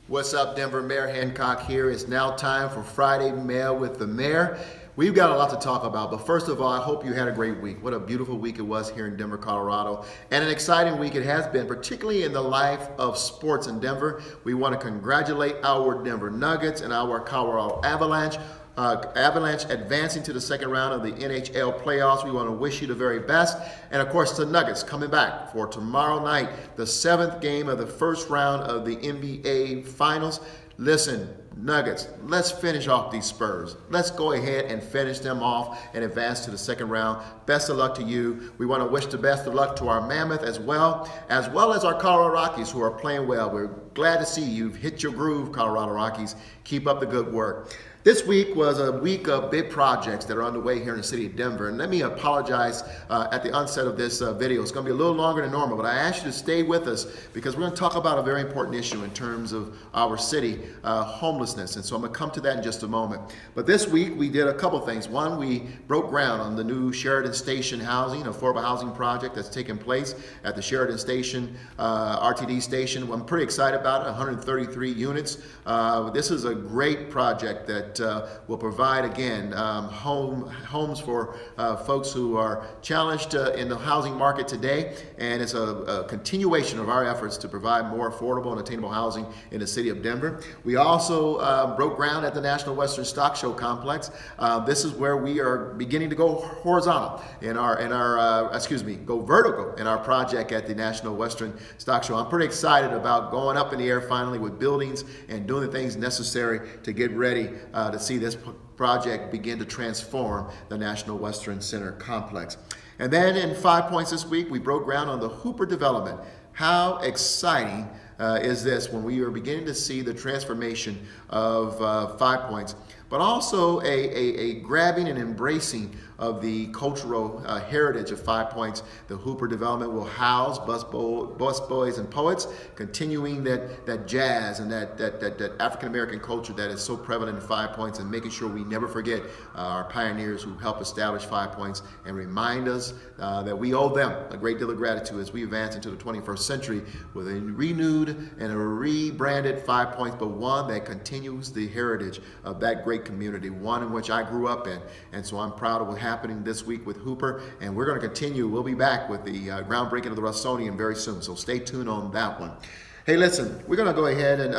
What's up, Denver? Mayor Hancock here. It's now time for Friday Mail with the Mayor. We've got a lot to talk about, but first of all, I hope you had a great week. What a beautiful week it was here in Denver, Colorado, and an exciting week it has been, particularly in the life of sports in Denver. We want to congratulate our Denver Nuggets and our Colorado Avalanche. Avalanche advancing to the second round of the NHL playoffs. We want to wish you the very best. And of course, the Nuggets coming back for tomorrow night, the seventh game of the first round of the NBA Finals. Listen, Nuggets, let's finish off these Spurs. Let's go ahead and finish them off and advance to the second round. Best of luck to you. We want to wish the best of luck to our Mammoth as well as our Colorado Rockies who are playing well. We're glad to see you've hit your groove, Colorado Rockies. Keep up the good work. This week was a week of big projects that are underway here in the city of Denver. And let me apologize at the onset of this video. It's going to be a little longer than normal, but I ask you to stay with us because we're going to talk about a very important issue in terms of our city, homelessness. And so I'm going to come to that in just a moment. But this week we did a couple things. One, we broke ground on the new Sheridan Station housing, affordable housing project that's taking place at the Sheridan Station, RTD station. I'm pretty excited about it, 133 units. This is a great project that will provide, again, homes for folks who are challenged in the housing market today. And it's a continuation of our efforts to provide more affordable and attainable housing in the city of Denver. We also broke ground at the National Western Stock Show complex. This is where we are beginning to go horizontal go vertical in our project at the National Western Stock Show. I'm pretty excited about going up in the air finally with buildings and doing the things necessary to get ready to see this project begin to transform the National Western Center complex. And then in 5 points this week, we broke ground on the Hooper development. How exciting is this when we are beginning to see the transformation of 5 points, but also a grabbing and embracing of the cultural heritage of 5 points. The Hooper development will house busboys and poets, continuing that jazz and that African-American culture that is so prevalent in 5 points, and making sure we never forget our pioneers who helped establish 5 points and remind us that we owe them a great deal of gratitude as we advance into the 21st century with a renewed and a rebranded 5 points, but one that continues the heritage of that great community, one in which I grew up in. And so I'm proud of what's happening this week with Hooper, and we're going to continue. We'll be back with the groundbreaking of the Russonian very soon, so stay tuned on that one. Hey, listen, we're going to go ahead and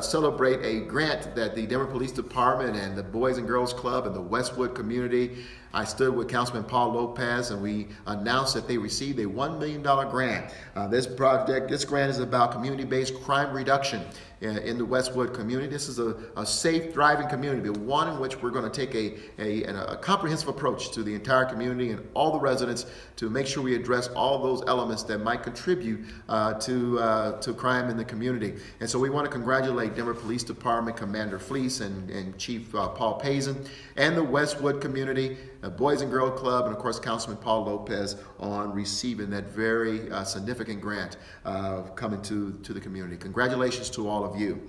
celebrate a grant that the Denver Police Department and the Boys and Girls Club and the Westwood community. I stood with Councilman Paul Lopez and we announced that they received a $1 million grant. This grant is about community-based crime reduction in the Westwood community. This is a safe, thriving community, but one in which we're going to take a comprehensive approach to the entire community and all the residents to make sure we address all those elements that might contribute to crime in the community. And so we want to congratulate Denver Police Department Commander Fleece and Chief Paul Pazin and the Westwood community, Boys and Girls Club, and of course Councilman Paul Lopez on receiving that very significant grant coming to the community. Congratulations to all of you.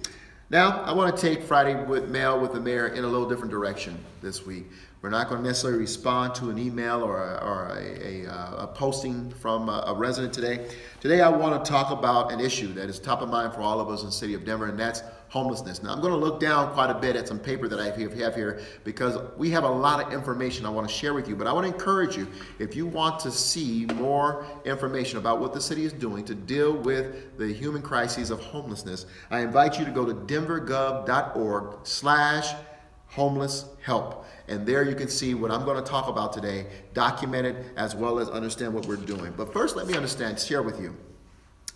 Now, I want to take Friday Mail with the Mayor in a little different direction this week. We're not going to necessarily respond to an email or a posting from a resident today. Today, I want to talk about an issue that is top of mind for all of us in the city of Denver, and that's homelessness. Now, I'm going to look down quite a bit at some paper that I have here because we have a lot of information I want to share with you. But I want to encourage you, if you want to see more information about what the city is doing to deal with the human crises of homelessness, I invite you to go to denvergov.org/homelesshelp. And there you can see what I'm going to talk about today, documented as well as understand what we're doing. But first, let me share with you.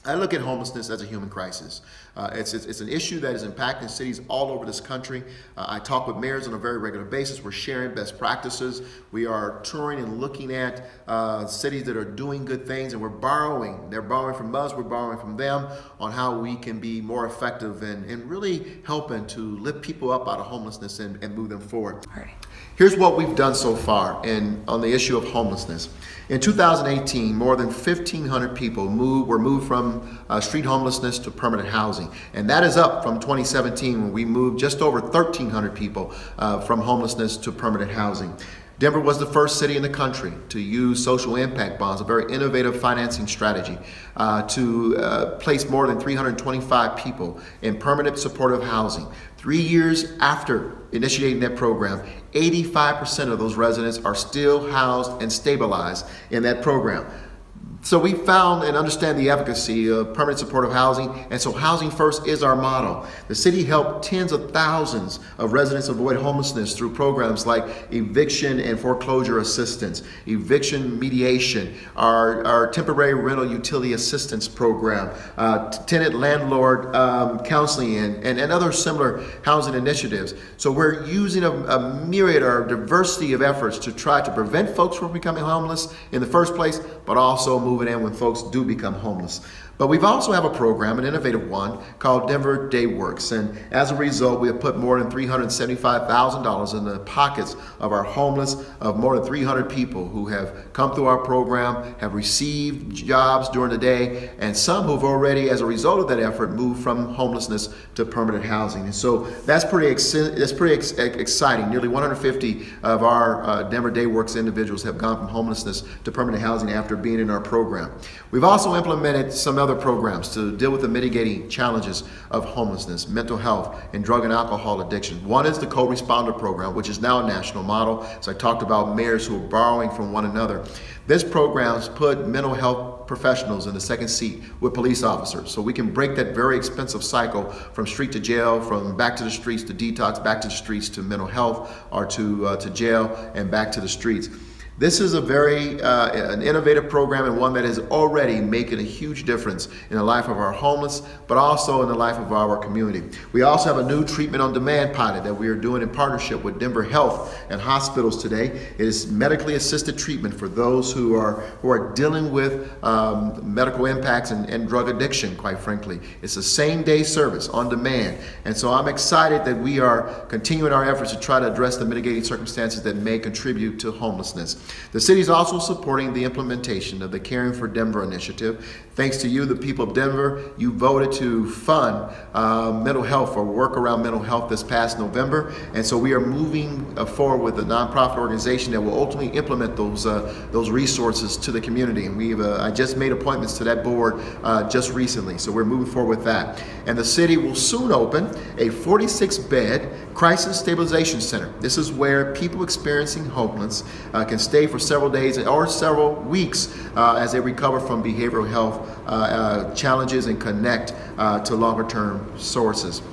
I look at homelessness as a human crisis. It's an issue that is impacting cities all over this country. I talk with mayors on a very regular basis. We're sharing best practices. We are touring and looking at cities that are doing good things, and we're borrowing. They're borrowing from us, we're borrowing from them on how we can be more effective in really helping to lift people up out of homelessness and move them forward. All right. Here's what we've done so far on the issue of homelessness. In 2018, more than 1,500 people were moved from street homelessness to permanent housing. And that is up from 2017 when we moved just over 1,300 people from homelessness to permanent housing. Denver was the first city in the country to use social impact bonds, a very innovative financing strategy, to place more than 325 people in permanent supportive housing. 3 years after initiating that program, 85% of those residents are still housed and stabilized in that program. So we found and understand the efficacy of permanent supportive housing, and so Housing First is our motto. The city helped tens of thousands of residents avoid homelessness through programs like eviction and foreclosure assistance, eviction mediation, our temporary rental utility assistance program, tenant landlord counseling, and other similar housing initiatives. So we're using a myriad or diversity of efforts to try to prevent folks from becoming homeless in the first place, but also moving in when folks do become homeless. But we've also have a program, an innovative one, called Denver Day Works. And as a result, we have put more than $375,000 in the pockets of our homeless, of more than 300 people who have come through our program, have received jobs during the day, and some who've already, as a result of that effort, moved from homelessness to permanent housing. And so that's pretty exciting. Nearly 150 of our Denver Day Works individuals have gone from homelessness to permanent housing after being in our program. We've also implemented some other programs to deal with the mitigating challenges of homelessness, mental health, and drug and alcohol addiction. One is the co-responder program, which is now a national model. So I talked about mayors who are borrowing from one another. This program's put mental health professionals in the second seat with police officers, so we can break that very expensive cycle from street to jail, from back to the streets to detox, back to the streets to mental health, or to jail and back to the streets. This is a very an innovative program, and one that is already making a huge difference in the life of our homeless, but also in the life of our community. We also have a new treatment on demand pilot that we are doing in partnership with Denver Health and hospitals today. It is medically assisted treatment for those who are dealing with medical impacts and drug addiction, quite frankly. It's a same day service on demand. And so I'm excited that we are continuing our efforts to try to address the mitigating circumstances that may contribute to homelessness. The city is also supporting the implementation of the Caring for Denver initiative. Thanks to you, the people of Denver, you voted to fund mental health or work around mental health this past November. And so we are moving forward with a nonprofit organization that will ultimately implement those resources to the community. And I just made appointments to that board just recently. So we're moving forward with that. And the city will soon open a 46-bed crisis stabilization center. This is where people experiencing homelessness can stay for several days or several weeks as they recover from behavioral health challenges and connect to longer-term sources.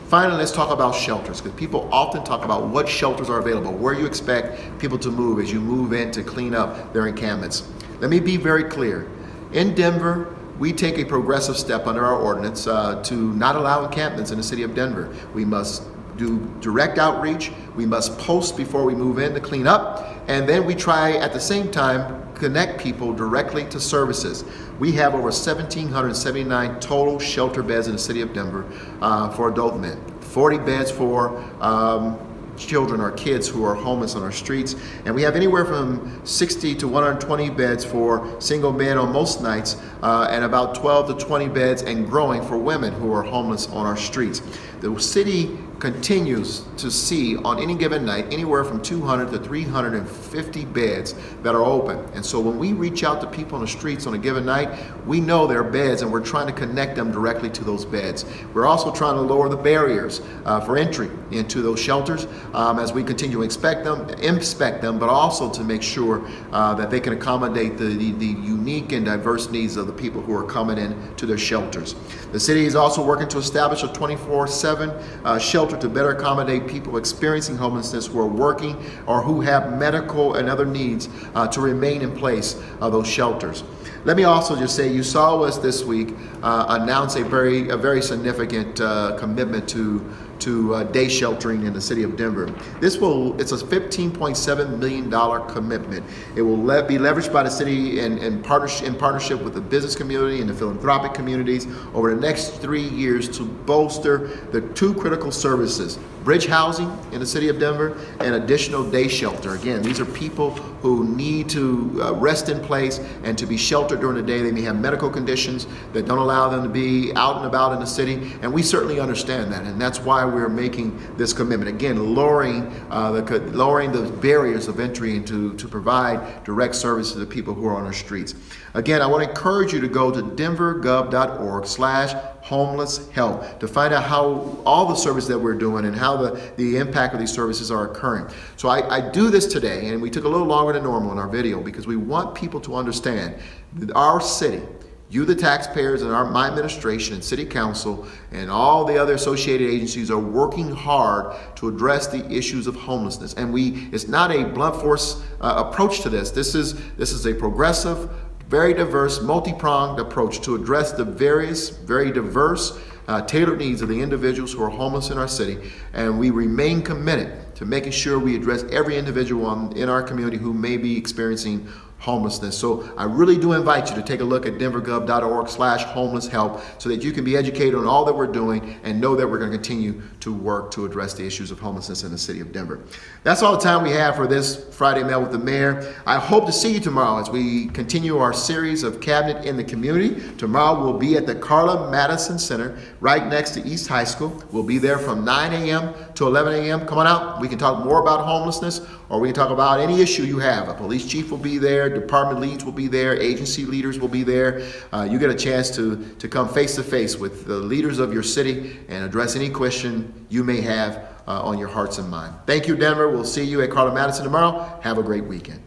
Finally, let's talk about shelters, because people often talk about what shelters are available, where you expect people to move as you move in to clean up their encampments. Let me be very clear. In Denver, we take a progressive step under our ordinance to not allow encampments in the city of Denver. We must do direct outreach. We must post before we move in to clean up. And then we try at the same time connect people directly to services. We have over 1,779 total shelter beds in the city of Denver for adult men, 40 beds for children or kids who are homeless on our streets, and we have anywhere from 60 to 120 beds for single men on most nights, and about 12 to 20 beds and growing for women who are homeless on our streets. The city continues to see on any given night anywhere from 200 to 350 beds that are open. And so when we reach out to people on the streets on a given night, we know there are beds, and we're trying to connect them directly to those beds. We're also trying to lower the barriers for entry into those shelters as we continue to inspect them, but also to make sure that they can accommodate the unique and diverse needs of the people who are coming in to their shelters. The city is also working to establish a 24/7 shelter to better accommodate people experiencing homelessness who are working or who have medical and other needs to remain in place of those shelters. Let me also just say, you saw us this week announce a very significant commitment to day sheltering in the city of Denver. It's a $15.7 million commitment. It will be leveraged by the city in partnership with the business community and the philanthropic communities over the next 3 years to bolster the two critical services: bridge housing in the city of Denver and additional day shelter. Again, these are people who need to rest in place and to be sheltered during the day. They may have medical conditions that don't allow them to be out and about in the city, and we certainly understand that, and that's why why we're making this commitment. Again, lowering the barriers of entry and to provide direct service to the people who are on our streets. Again, I want to encourage you to go to denvergov.org/homeless help to find out how all the service that we're doing and how the impact of these services are occurring. So I do this today, and we took a little longer than normal in our video because we want people to understand that our city, you the taxpayers and my administration and city council and all the other associated agencies are working hard to address the issues of homelessness. And it's not a blunt force approach to this. This is a progressive, very diverse, multi-pronged approach to address the various, very diverse, tailored needs of the individuals who are homeless in our city. And we remain committed to making sure we address every individual in our community who may be experiencing homelessness. So I really do invite you to take a look at denvergov.org/homeless help so that you can be educated on all that we're doing and know that we're going to continue to work to address the issues of homelessness in the city of Denver. That's all the time we have for this Friday Mail with the Mayor. I hope to see you tomorrow as we continue our series of Cabinet in the Community. Tomorrow we'll be at the Carla Madison Center right next to East High School. We'll be there from 9 a.m. to 11 a.m. Come on out. We can talk more about homelessness, or we can talk about any issue you have. A police chief will be there, department leads will be there, agency leaders will be there. You get a chance to come face to face with the leaders of your city and address any question you may have on your hearts and mind. Thank you, Denver. We'll see you at Carla Madison tomorrow. Have a great weekend.